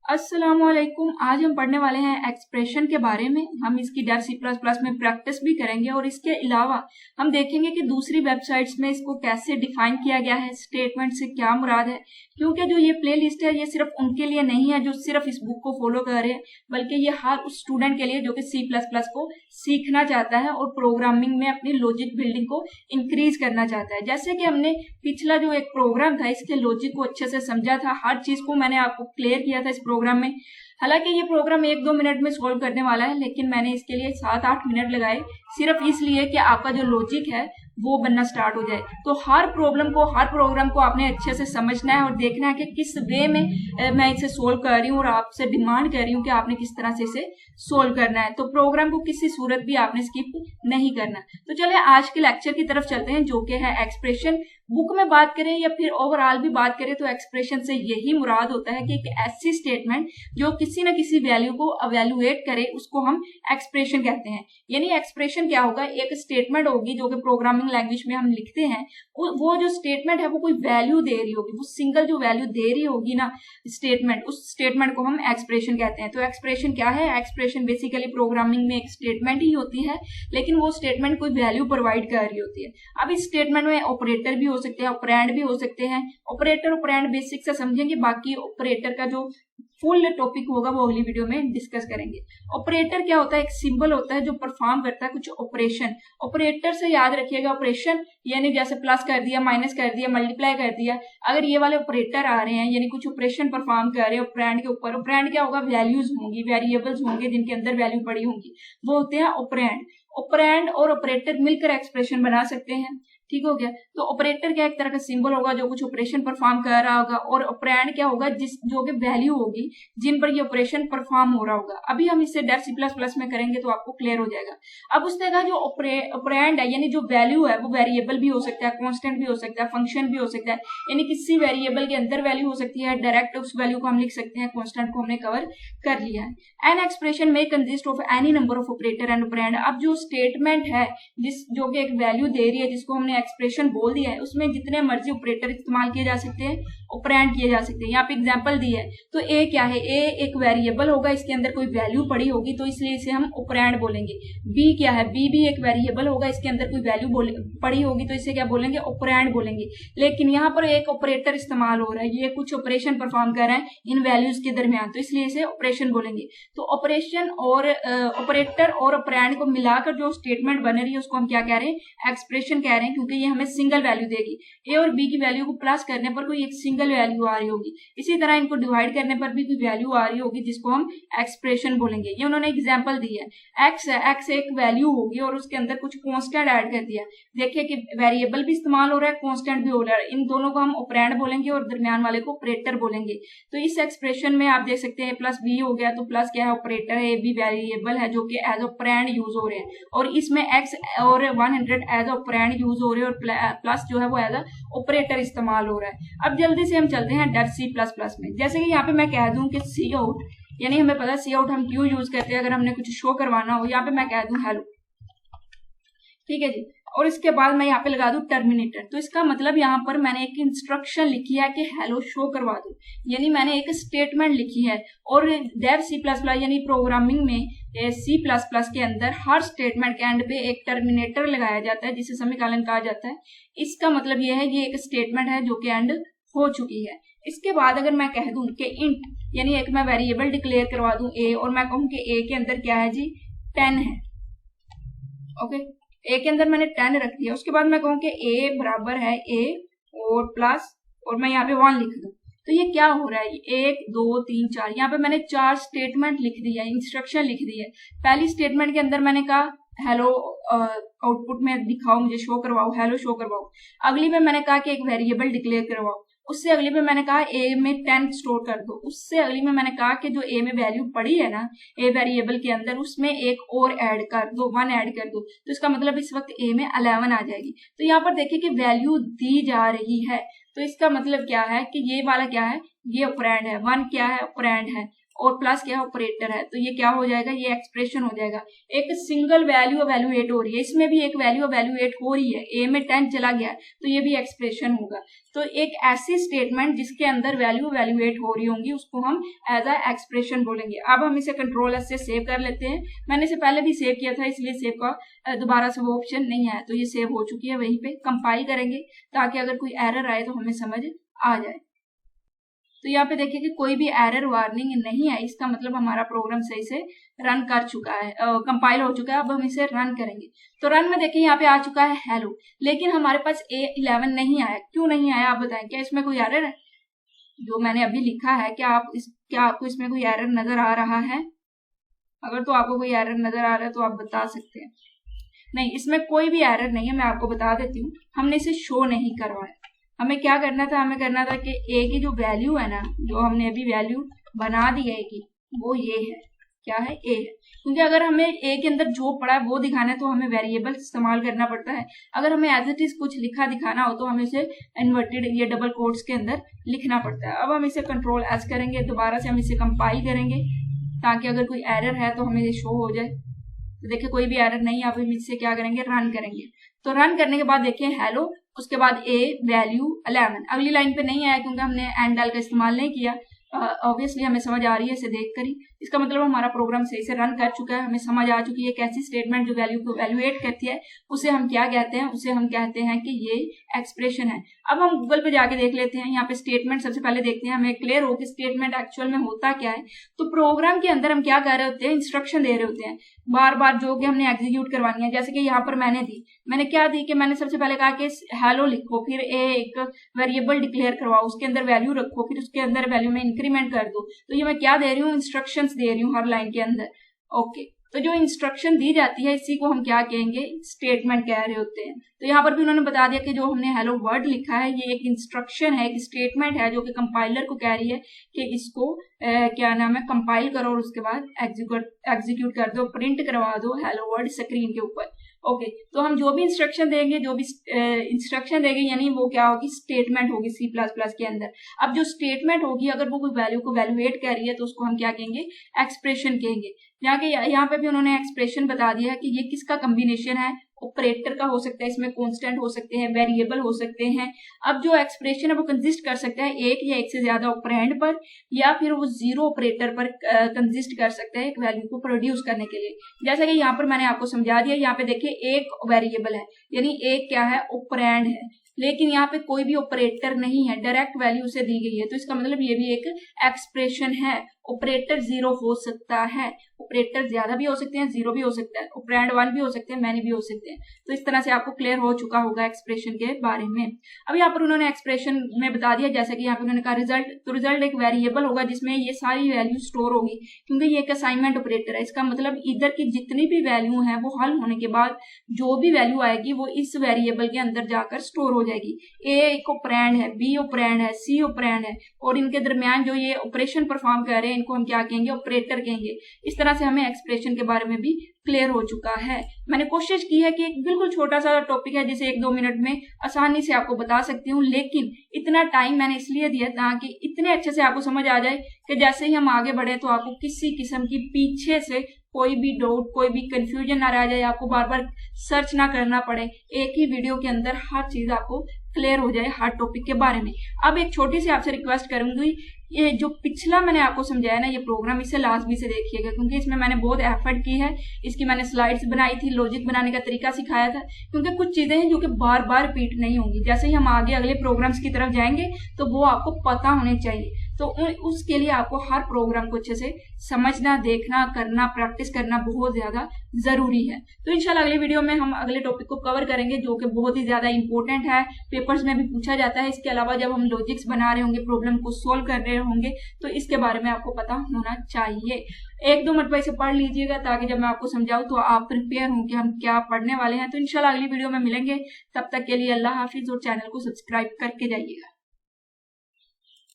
अस्सलामुअलैकुम। आज हम पढ़ने वाले हैं एक्सप्रेशन के बारे में। हम इसकी डेव सी प्लस प्लस में प्रैक्टिस भी करेंगे और इसके अलावा हम देखेंगे कि दूसरी वेबसाइट्स में इसको कैसे डिफाइन किया गया है, स्टेटमेंट से क्या मुराद है। क्योंकि जो ये प्ले लिस्ट है ये सिर्फ उनके लिए नहीं है जो सिर्फ इस बुक को फॉलो कर रहे हैं, बल्कि ये हर उस स्टूडेंट के लिए जो कि सी प्लस प्लस को सीखना चाहता है और प्रोग्रामिंग में अपनी लॉजिक बिल्डिंग को इंक्रीज करना चाहता है। जैसे कि हमने पिछला जो एक प्रोग्राम था इसके लॉजिक को अच्छे से समझा था, हर चीज को मैंने आपको क्लियर किया था इस प्रोग्राम में। हालांकि ये प्रोग्राम 1-2 मिनट में सॉल्व करने वाला है, लेकिन मैंने इसके लिए 7-8 मिनट लगाए, सिर्फ इसलिए कि आपका जो लॉजिक है वो बनना स्टार्ट हो जाए। तो हर प्रॉब्लम को, हर प्रोग्राम को आपने अच्छे से समझना है और देखना है कि किस वे में मैं इसे सोल्व कर रही हूँ और आपसे डिमांड कर रही हूँ कि आपने किस तरह से इसे सोल्व करना है। तो प्रोग्राम को किसी सूरत भी आपने स्किप नहीं करना। तो चलिए आज के लेक्चर की तरफ चलते हैं, जो कि है एक्सप्रेशन। बुक में बात करें या फिर ओवरऑल भी बात करें तो एक्सप्रेशन से यही मुराद होता है कि एक ऐसी स्टेटमेंट जो किसी न किसी वैल्यू को अवेल्युएट करे, उसको हम एक्सप्रेशन कहते हैं। यानी एक्सप्रेशन क्या होगा, एक स्टेटमेंट होगी जो कि प्रोग्रामिंग लैंग्वेज में हम लिखते हैं। वो जो स्टेटमेंट है वो कोई वैल्यू दे रही होगी, वो सिंगल जो वैल्यू दे रही होगी ना स्टेटमेंट, उस स्टेटमेंट को हम एक्सप्रेशन कहते हैं। तो एक्सप्रेशन क्या है? एक्सप्रेशन बेसिकली प्रोग्रामिंग में एक स्टेटमेंट ही होती है, लेकिन वो स्टेटमेंट कोई वैल्यू प्रोवाइड कर रही होती है। अब इस स्टेटमेंट में ऑपरेटर भी हो सकते हैं, ऑपरेंड भी हो सकते हैं। ऑपरेटर ऑपरेंड बेसिक से समझेंगे, बाकी ऑपरेटर का जो फुल टॉपिक होगा वो अगली वीडियो में डिस्कस करेंगे। ऑपरेटर क्या होता है? एक सिंबल होता है जो परफॉर्म करता है कुछ ऑपरेशन। ऑपरेटर से याद रखिएगा, ऑपरेशन यानी जैसे प्लस कर दिया, माइनस कर दिया, मल्टीप्लाई कर दिया, अगर ये वाले ऑपरेटर आ रहे हैं यानी कुछ ऑपरेशन परफॉर्म कर रहे हैं ऑपरेंड के ऊपर। ऑपरेंड क्या होगा? वैल्यूज होंगी, वेरिएबल्स होंगे जिनके अंदर वैल्यू पड़ी होंगी, वो होते हैं ऑपरेंड। ऑपरेंड और ऑपरेटर मिलकर एक्सप्रेशन बना सकते हैं। ठीक हो गया। तो ऑपरेटर क्या एक तरह का सिंबल होगा जो कुछ ऑपरेशन परफॉर्म कर रहा होगा, और ऑपरेंड क्या होगा? जो कि वैल्यू होगी जिन पर ये ऑपरेशन परफॉर्म हो रहा होगा। अभी हम इसे डेव सी प्लस प्लस में करेंगे तो आपको क्लियर हो जाएगा। अब उस तरह जो ऑपरेंड है यानी जो वैल्यू है वो वेरिएबल भी हो सकता है, कांस्टेंट भी हो सकता है, फंक्शन भी हो सकता है, यानी किसी वेरिएबल के अंदर वैल्यू हो सकती है, डायरेक्ट उस वैल्यू को हम लिख सकते हैं। कांस्टेंट को हमने कवर कर लिया है। एन एक्सप्रेशन में consist of any number of operator and operand. अब जो स्टेटमेंट है जो कि एक वैल्यू दे रही है, जिसको हमने एक्सप्रेशन बोल दिया है, उसमें जितने मर्जी ऑपरेटर इस्तेमाल किए जा सकते हैं, ऑपरेंड किए जा सकते हैं। यहाँ पे एग्जांपल दी है तो ए क्या है? ए एक वेरिएबल होगा, इसके अंदर कोई वैल्यू पड़ी होगी तो इसलिए इसे हम ऑपरेंड बोलेंगे। बी क्या है? बी भी एक वेरिएबल होगा, इसके अंदर कोई वैल्यू पड़ी होगी तो इसे क्या बोलेंगे? ऑपरेंड बोलेंगे। लेकिन यहाँ पर एक ऑपरेटर इस्तेमाल हो रहा है, ये कुछ ऑपरेशन परफॉर्म कर रहा है इन वैल्यूज के दरमियान, तो इसलिए इसे ऑपरेशन बोलेंगे। तो ऑपरेशन और ऑपरेटर और ऑपरेंड को मिलाकर जो स्टेटमेंट बन रही है उसको हम क्या कह रहे हैं? एक्सप्रेशन कह रहे हैं, क्योंकि ये हमें सिंगल वैल्यू देगी। ए और बी की वैल्यू को प्लस करने पर कोई एक सिंगल वैल्यू आ रही होगी, इसी तरह इनको डिवाइड करने पर भी कोई वैल्यू आ रही होगी जिसको हम एक्सप्रेशन बोलेंगे। ये उन्होंने एग्जांपल दी है। एक्स है, एक्स एक वैल्यू होगी और उसके अंदर कुछ कांस्टेंट ऐड कर दिया। देखिए कि वेरिएबल भी इस्तेमाल हो रहा है, कांस्टेंट भी हो रहा है, इन दोनों को हम ऑपरेंड बोलेंगे और दरमियान वाले को ऑपरेटर बोलेंगे। तो इस एक्सप्रेशन में आप देख सकते हैं प्लस बी हो गया, तो प्लस क्या है? ऑपरेटर है, ए बी वेरिएबल है जो कि एज ऑपरेंड यूज हो रहे हैं, और इसमें एक्स और 100 एज ऑपरेंड यूज हो रहे हैं, और प्लस जो है वो एज ऑपरेटर इस्तेमाल हो रहा है। अब जल्दी से हम चलते हैं डेव सी प्लस प्लस में। जैसे कि यहाँ पे मैं कह दूं कि सी आउट, यानी हमें पता है सी आउट हम क्यों यूज करते हैं अगर हमने कुछ शो करवाना हो। यहाँ पे मैं कह दूं हेलो, ठीक है जी, और इसके बाद मैं यहाँ पे लगा दूं टर्मिनेटर। तो इसका मतलब यहाँ पर मैंने एक इंस्ट्रक्शन लिखी है कि हेलो शो करवा दो, यानी मैंने एक स्टेटमेंट लिखी है। और डेव सी प्लस प्लस यानी प्रोग्रामिंग में सी प्लस प्लस के अंदर हर स्टेटमेंट के एंड पे एक टर्मिनेटर लगाया जाता है जिसे सेमीकोलन कहा जाता है। इसका मतलब यह है ये एक स्टेटमेंट है जो कि एंड हो चुकी है। इसके बाद अगर मैं कह दूं कि इंट, यानी एक मैं वेरिएबल डिक्लेयर करवा दूं ए, और मैं कहूं कि ए के अंदर क्या है जी? 10 है। ओके, ए के अंदर मैंने 10 रख दिया। उसके बाद मैं कहूं कि ए बराबर है ए और प्लस, और मैं यहाँ पे 1 लिख दूं, तो ये क्या हो रहा है? 1 2 3 4, यहाँ पे मैंने 4 स्टेटमेंट लिख दी है, इंस्ट्रक्शन लिख दी है। पहली स्टेटमेंट के अंदर मैंने कहा हेलो आउटपुट में दिखाओ, मुझे शो करवाओ, हेलो शो करवाओ। अगली में मैंने कहा कि एक वेरिएबल डिक्लेयर करवाओ। उससे अगली में मैंने कहा ए में 10 स्टोर कर दो। उससे अगली में मैंने कहा कि जो ए में वैल्यू पड़ी है ना ए वेरिएबल के अंदर, उसमें एक और ऐड कर दो, 1 ऐड कर दो। तो इसका मतलब इस वक्त ए में 11 आ जाएगी। तो यहाँ पर देखिए कि वैल्यू दी जा रही है, तो इसका मतलब क्या है कि ये वाला क्या है? ये ऑपरेंड है। 1 क्या है? ऑपरेंड है। और प्लस क्या है ऑपरेटर है, तो ये क्या हो जाएगा, ये एक्सप्रेशन हो जाएगा। एक सिंगल वैल्यू एवेल्युएट हो रही है, इसमें भी एक वैल्यू एवेल्युएट हो रही है, ए में 10 चला गया है तो ये भी एक्सप्रेशन होगा। तो एक ऐसी स्टेटमेंट जिसके अंदर वैल्यू एवेल्युएट हो रही होंगी उसको हम एज अ एक्सप्रेशन बोलेंगे। अब हम इसे कंट्रोल एस से सेव कर लेते हैं। मैंने इसे पहले भी सेव किया था इसलिए सेव का दोबारा से वो ऑप्शन नहीं आया, तो ये सेव हो चुकी है। वहीं पे कंपाइल करेंगे ताकि अगर कोई एरर आए तो हमें समझ आ जाए। तो यहाँ पे देखिए कि कोई भी एरर वार्निंग नहीं है, इसका मतलब हमारा प्रोग्राम सही से रन कर चुका है, कंपाइल हो चुका है। अब हम इसे रन करेंगे तो रन में देखिए यहाँ पे आ चुका है हेलो, लेकिन हमारे पास A11 नहीं आया। क्यों नहीं आया आप बताएं, क्या इसमें कोई एरर है? जो मैंने अभी लिखा है क्या आपको इसमें कोई एरर नजर आ रहा है? अगर तो आपको कोई एरर नजर आ रहा है तो आप बता सकते हैं। नहीं, इसमें कोई भी एरर नहीं है, मैं आपको बता देती हूँ। हमने इसे शो नहीं करवाया। हमें क्या करना था, हमें करना था कि ए की जो वैल्यू है ना, जो हमने अभी वैल्यू बना दी है की, वो ये है, क्या है, ए है। क्योंकि अगर हमें ए के अंदर जो पड़ा है वो दिखाना है तो हमें वेरिएबल इस्तेमाल करना पड़ता है। अगर हमें एज इट इज कुछ लिखा दिखाना हो तो हमें इसे इन्वर्टेड ये डबल कोट्स के अंदर लिखना पड़ता है। अब हम इसे कंट्रोल एस करेंगे, दोबारा से हम इसे कंपाइल करेंगे ताकि अगर कोई एरर है तो हमें ये शो हो जाए। तो देखिए कोई भी एरर नहीं है। अब हम इससे क्या करेंगे, रन करेंगे। तो रन करने के बाद देखिए हेलो, उसके बाद ए वैल्यू 11। अगली लाइन पे नहीं आया क्योंकि हमने एंड डाल का इस्तेमाल नहीं किया। ऑब्वियसली हमें समझ आ रही है इसे देखकर ही, इसका मतलब हमारा प्रोग्राम सही से रन कर चुका है। हमें समझ आ चुकी है कैसी स्टेटमेंट जो वैल्यू को वैल्यूएट करती है उसे हम क्या कहते हैं, उसे हम कहते हैं कि ये एक्सप्रेशन है। अब हम गूगल पे जाके देख लेते हैं, यहाँ पे स्टेटमेंट सबसे पहले देखते हैं, हमें क्लियर हो कि स्टेटमेंट एक्चुअल में होता क्या है। तो प्रोग्राम के अंदर हम क्या कर रहे होते हैं, इंस्ट्रक्शन दे रहे होते हैं बार बार जो कि हमने एग्जीक्यूट करवानी है। जैसे कि यहाँ पर मैंने क्या दी कि मैंने सबसे पहले कहा कि हेलो लिखो, फिर एक वेरिएबल डिक्लेयर करवाओ, उसके अंदर वैल्यू रखो, फिर उसके अंदर वैल्यू में इंक्रीमेंट कर दो। तो ये मैं क्या दे रही हूँ, इंस्ट्रक्शंस दे रही हूँ हर लाइन के अंदर। ओके, तो जो इंस्ट्रक्शन दी जाती है इसी को हम क्या कहेंगे, स्टेटमेंट कह रहे होते हैं। तो यहाँ पर भी उन्होंने बता दिया कि जो हमने हेलो वर्ड लिखा है ये एक इंस्ट्रक्शन है, एक स्टेटमेंट है जो कि कंपाइलर को कह रही है कि इसको क्या नाम है, कंपाइल करो और उसके बाद एग्जीक्यूट कर दो, प्रिंट करवा दो हेलो वर्ड स्क्रीन के ऊपर। ओके, तो हम जो भी इंस्ट्रक्शन देंगे, जो भी इंस्ट्रक्शन देंगे यानी वो क्या होगी, स्टेटमेंट होगी C++ के अंदर। अब जो स्टेटमेंट होगी अगर वो कोई वैल्यू को वैल्यूएट कर रही है तो उसको हम क्या कहेंगे, एक्सप्रेशन कहेंगे। यहाँ पे भी उन्होंने एक्सप्रेशन बता दिया है कि ये किसका कॉम्बिनेशन है, ऑपरेटर का हो सकता है, इसमें कांस्टेंट हो सकते हैं, वेरिएबल हो सकते हैं। अब जो एक्सप्रेशन है वो कंसिस्ट कर सकता है एक या एक से ज्यादा ऑपरेंड पर, या फिर वो जीरो ऑपरेटर पर कंसिस्ट कर सकता है एक वैल्यू को प्रोड्यूस करने के लिए। जैसा कि यहाँ पर मैंने आपको समझा दिया, यहाँ पे देखिए एक वेरिएबल है यानी एक क्या है, ऑपरेंड है, लेकिन यहाँ पे कोई भी ऑपरेटर नहीं है, डायरेक्ट वैल्यू से दी गई है। तो इसका मतलब ये भी एक एक्सप्रेशन है। ऑपरेटर जीरो हो सकता है, ऑपरेटर ज्यादा भी हो सकते हैं, जीरो भी हो सकता है, ऑपरेंड 1 भी हो सकते हैं, मैनी भी हो सकते हैं। तो इस तरह से आपको क्लियर हो चुका होगा एक्सप्रेशन के बारे में। अब यहाँ पर उन्होंने एक्सप्रेशन में बता दिया, जैसे कि यहाँ पे उन्होंने कहा रिजल्ट, तो रिजल्ट एक वेरिएबल होगा जिसमें ये सारी वैल्यू स्टोर होगी, क्योंकि ये एक असाइनमेंट ऑपरेटर है। इसका मतलब इधर की जितनी भी वैल्यू है वो हल होने के बाद जो भी वैल्यू आएगी वो इस वेरिएबल के अंदर जाकर स्टोर हो जाएगी। ए एक ऑपरेंड है, बी ऑपरेंड है, सी ऑपरेंड है, और इनके दरमियान जो ये ऑपरेशन परफॉर्म कर रहे हैं इनको हम क्या कहेंगे, ऑपरेटर कहेंगे। इस तरह से हमें एक्सप्रेशन के बारे में भी क्लियर हो चुका है। मैंने कोशिश की है कि एक बिल्कुल छोटा सा टॉपिक है जिसे 1-2 मिनट में आसानी से आपको बता सकती हूँ, लेकिन इतना टाइम मैंने इसलिए दिया ताकि इतने अच्छे से आपको समझ आ जाए कि जैसे ही हम आगे बढ़े तो आपको किसी किस्म की पीछे से कोई भी डाउट, कोई भी कंफ्यूजन ना रह जाए, आपको बार बार सर्च ना करना पड़े, एक ही वीडियो के अंदर हर चीज आपको क्लियर हो जाए हर टॉपिक के बारे में। अब एक छोटी सी आपसे रिक्वेस्ट करूंगी, ये जो पिछला मैंने आपको समझाया ना ये प्रोग्राम, इसे लास्ट भी से देखिएगा क्योंकि इसमें मैंने बहुत एफर्ट की है। इसकी मैंने स्लाइड्स बनाई थी, लॉजिक बनाने का तरीका सिखाया था, क्योंकि कुछ चीजें हैं जो कि बार बार रिपीट नहीं होंगी। जैसे ही हम आगे अगले प्रोग्राम्स की तरफ जाएंगे तो वो आपको पता होने चाहिए। तो उसके लिए आपको हर प्रोग्राम को अच्छे से समझना, देखना, करना, प्रैक्टिस करना बहुत ज्यादा जरूरी है। तो इंशाल्लाह अगले वीडियो में हम अगले टॉपिक को कवर करेंगे जो कि बहुत ही ज्यादा इंपॉर्टेंट है, पेपर्स में भी पूछा जाता है। इसके अलावा जब हम लॉजिक्स बना रहे होंगे, प्रॉब्लम को सोल्व कर रहे होंगे, तो इसके बारे में आपको पता होना चाहिए। 1-2 मरतबा इसे पढ़ लीजिएगा ताकि जब मैं आपको समझाऊं तो आप प्रिपेयर हों कि हम क्या पढ़ने वाले हैं। तो इंशाल्लाह अगली वीडियो में मिलेंगे, तब तक के लिए अल्लाह हाफिज और चैनल को सब्सक्राइब करके जाइएगा।